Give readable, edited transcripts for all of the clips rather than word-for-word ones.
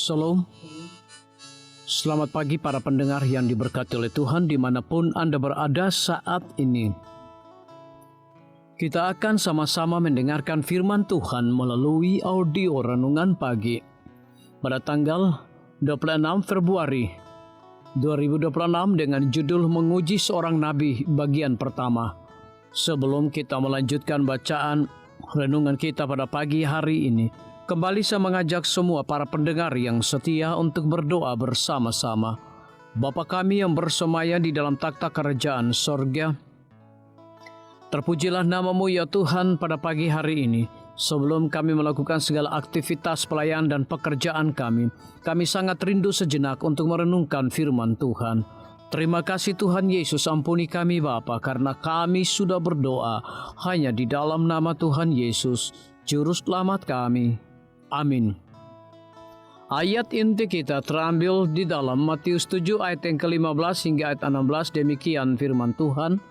Shalom. Selamat pagi para pendengar yang diberkati oleh Tuhan dimanapun Anda berada saat ini. Kita akan sama-sama mendengarkan firman Tuhan melalui audio renungan pagi pada tanggal 26 Februari 2026 dengan judul Menguji Seorang Nabi bagian pertama. Sebelum kita melanjutkan bacaan renungan kita pada pagi hari ini, kembali saya mengajak semua para pendengar yang setia untuk berdoa bersama-sama. Bapa kami yang bersemayam di dalam takhta kerajaan sorga, terpujilah nama-Mu ya Tuhan pada pagi hari ini. Sebelum kami melakukan segala aktivitas pelayanan dan pekerjaan kami sangat rindu sejenak untuk merenungkan firman Tuhan. Terima kasih Tuhan Yesus, ampuni kami Bapa, karena kami sudah berdoa hanya di dalam nama Tuhan Yesus, Juru Selamat kami. Amin. Ayat inti kita terambil di dalam Matius 7 ayat yang ke-15 hingga ayat 16. Demikian firman Tuhan.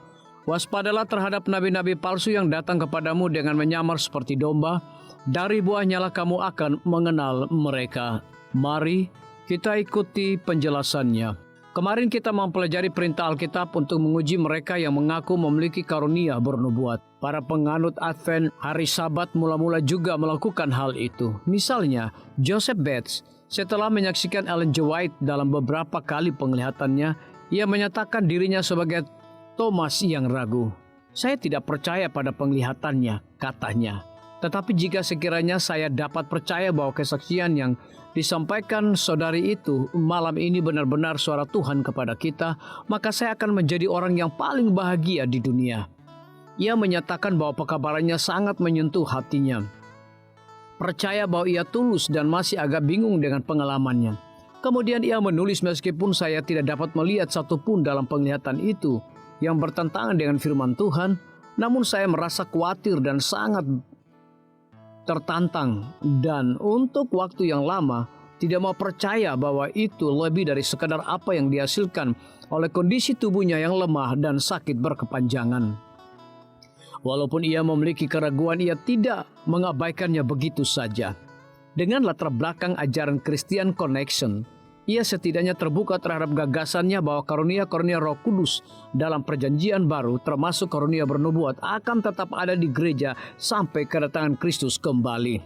Waspadalah terhadap nabi-nabi palsu yang datang kepadamu dengan menyamar seperti domba. Dari buahnya kamu akan mengenal mereka. Mari kita ikuti penjelasannya. Kemarin kita mempelajari perintah Alkitab untuk menguji mereka yang mengaku memiliki karunia bernubuat. Para penganut Advent hari Sabat mula-mula juga melakukan hal itu. Misalnya, Joseph Bates setelah menyaksikan Ellen G. White dalam beberapa kali penglihatannya, ia menyatakan dirinya sebagai Thomas yang ragu. Saya tidak percaya pada penglihatannya, katanya. Tetapi jika sekiranya saya dapat percaya bahwa kesaksian yang disampaikan saudari itu malam ini benar-benar suara Tuhan kepada kita, maka saya akan menjadi orang yang paling bahagia di dunia. Ia menyatakan bahwa pekabarannya sangat menyentuh hatinya. Percaya bahwa ia tulus dan masih agak bingung dengan pengalamannya. Kemudian ia menulis, meskipun saya tidak dapat melihat satupun dalam penglihatan itu yang bertentangan dengan firman Tuhan, namun saya merasa khawatir dan sangat tertantang, dan untuk waktu yang lama tidak mau percaya bahwa itu lebih dari sekadar apa yang dihasilkan oleh kondisi tubuhnya yang lemah dan sakit berkepanjangan. Walaupun ia memiliki keraguan, ia tidak mengabaikannya begitu saja. Dengan latar belakang ajaran Christian Connection, ia setidaknya terbuka terhadap gagasannya bahwa karunia-karunia Roh Kudus dalam Perjanjian Baru, termasuk karunia bernubuat, akan tetap ada di gereja sampai kedatangan Kristus kembali.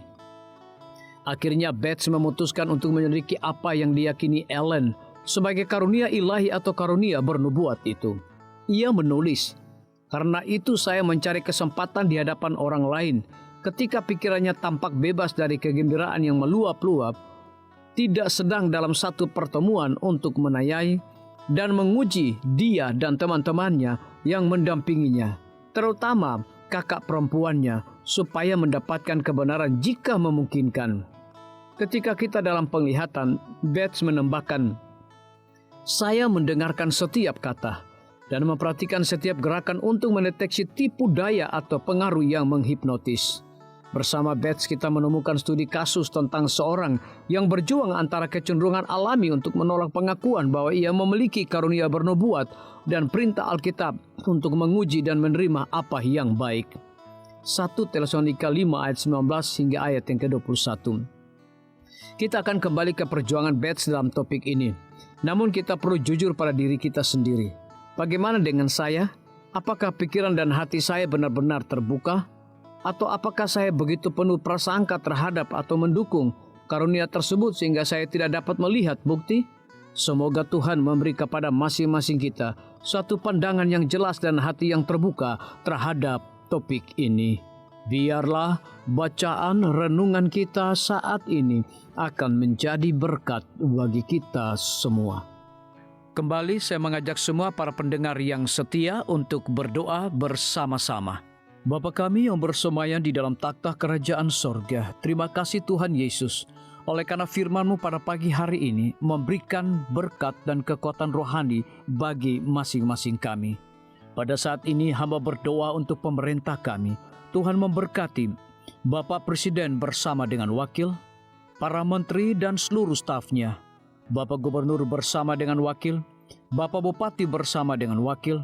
Akhirnya Bates memutuskan untuk menyelidiki apa yang diyakini Ellen sebagai karunia ilahi atau karunia bernubuat itu. Ia menulis, "Karena itu saya mencari kesempatan di hadapan orang lain ketika pikirannya tampak bebas dari kegembiraan yang meluap-luap, tidak sedang dalam satu pertemuan untuk menayai dan menguji dia dan teman-temannya yang mendampinginya, terutama kakak perempuannya, supaya mendapatkan kebenaran jika memungkinkan." Ketika kita dalam penglihatan, Bates menambahkan, "Saya mendengarkan setiap kata dan memperhatikan setiap gerakan untuk mendeteksi tipu daya atau pengaruh yang menghipnotis." Bersama Bates kita menemukan studi kasus tentang seorang yang berjuang antara kecenderungan alami untuk menolak pengakuan bahwa ia memiliki karunia bernubuat dan perintah Alkitab untuk menguji dan menerima apa yang baik. 1 Tesalonika 5 ayat 19 hingga ayat yang ke-21. Kita akan kembali ke perjuangan Bates dalam topik ini. Namun kita perlu jujur pada diri kita sendiri. Bagaimana dengan saya? Apakah pikiran dan hati saya benar-benar terbuka? Atau apakah saya begitu penuh prasangka terhadap atau mendukung karunia tersebut sehingga saya tidak dapat melihat bukti? Semoga Tuhan memberi kepada masing-masing kita suatu pandangan yang jelas dan hati yang terbuka terhadap topik ini. Biarlah bacaan renungan kita saat ini akan menjadi berkat bagi kita semua. Kembali saya mengajak semua para pendengar yang setia untuk berdoa bersama-sama. Bapa kami yang bersemayam di dalam takhta kerajaan sorga, terima kasih Tuhan Yesus, oleh karena firman-Mu pada pagi hari ini memberikan berkat dan kekuatan rohani bagi masing-masing kami. Pada saat ini hamba berdoa untuk pemerintah kami. Tuhan memberkati Bapak Presiden bersama dengan wakil, para menteri dan seluruh stafnya, Bapak Gubernur bersama dengan wakil, Bapak Bupati bersama dengan wakil,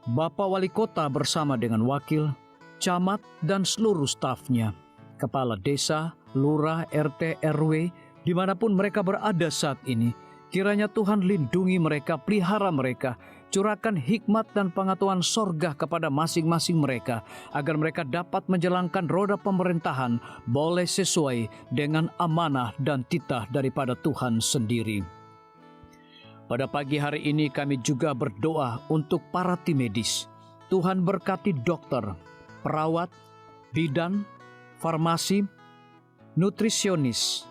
Bapak Wali Kota bersama dengan wakil, camat dan seluruh stafnya, kepala desa, lurah, RT, RW, Dimanapun mereka berada saat ini, kiranya Tuhan lindungi mereka, pelihara mereka, curahkan hikmat dan pengetahuan sorga kepada masing-masing mereka, agar mereka dapat menjalankan roda pemerintahan boleh sesuai dengan amanah dan titah daripada Tuhan sendiri. Pada pagi hari ini kami juga berdoa untuk para tim medis. Tuhan berkati dokter, perawat, bidan, farmasi, nutrisionis.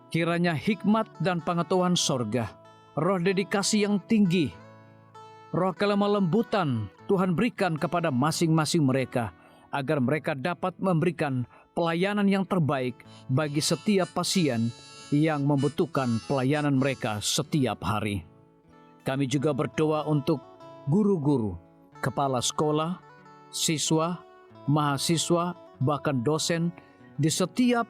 Kiranya hikmat dan pengetahuan sorga, roh dedikasi yang tinggi, roh kelemah lembutan Tuhan berikan kepada masing-masing mereka, agar mereka dapat memberikan pelayanan yang terbaik bagi setiap pasien yang membutuhkan pelayanan mereka setiap hari. Kami juga berdoa untuk guru-guru, kepala sekolah, siswa, mahasiswa, bahkan dosen di setiap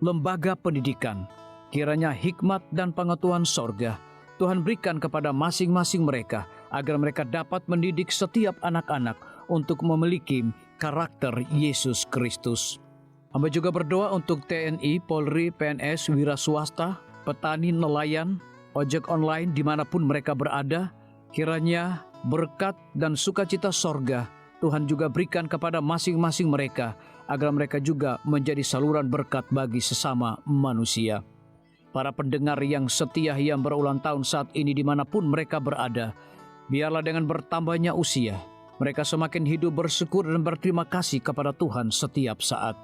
lembaga pendidikan. Kiranya hikmat dan pengetahuan sorga Tuhan berikan kepada masing-masing mereka, agar mereka dapat mendidik setiap anak-anak untuk memiliki karakter Yesus Kristus. Hamba juga berdoa untuk TNI, Polri, PNS, wira swasta, petani, nelayan, ojek online dimanapun mereka berada. Kiranya berkat dan sukacita sorga Tuhan juga berikan kepada masing-masing mereka, agar mereka juga menjadi saluran berkat bagi sesama manusia. Para pendengar yang setia yang berulang tahun saat ini dimanapun mereka berada, biarlah dengan bertambahnya usia, mereka semakin hidup bersyukur dan berterima kasih kepada Tuhan setiap saat.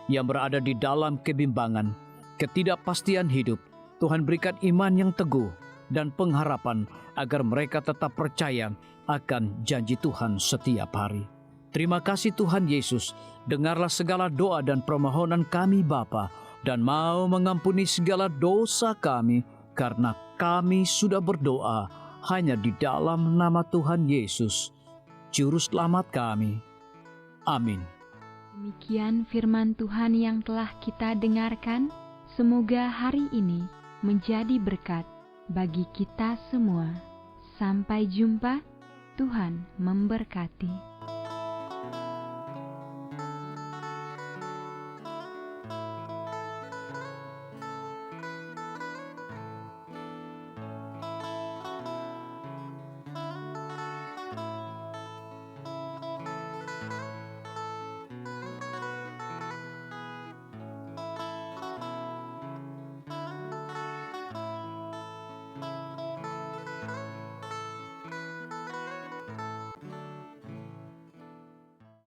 Yang berada di dalam kebimbangan, ketidakpastian hidup, Tuhan berikan iman yang teguh dan pengharapan agar mereka tetap percaya akan janji Tuhan setiap hari. Terima kasih Tuhan Yesus, dengarlah segala doa dan permohonan kami Bapa, dan mau mengampuni segala dosa kami, karena kami sudah berdoa hanya di dalam nama Tuhan Yesus, Juru Selamat kami. Amin. Demikian firman Tuhan yang telah kita dengarkan. Semoga hari ini menjadi berkat bagi kita semua. Sampai jumpa, Tuhan memberkati.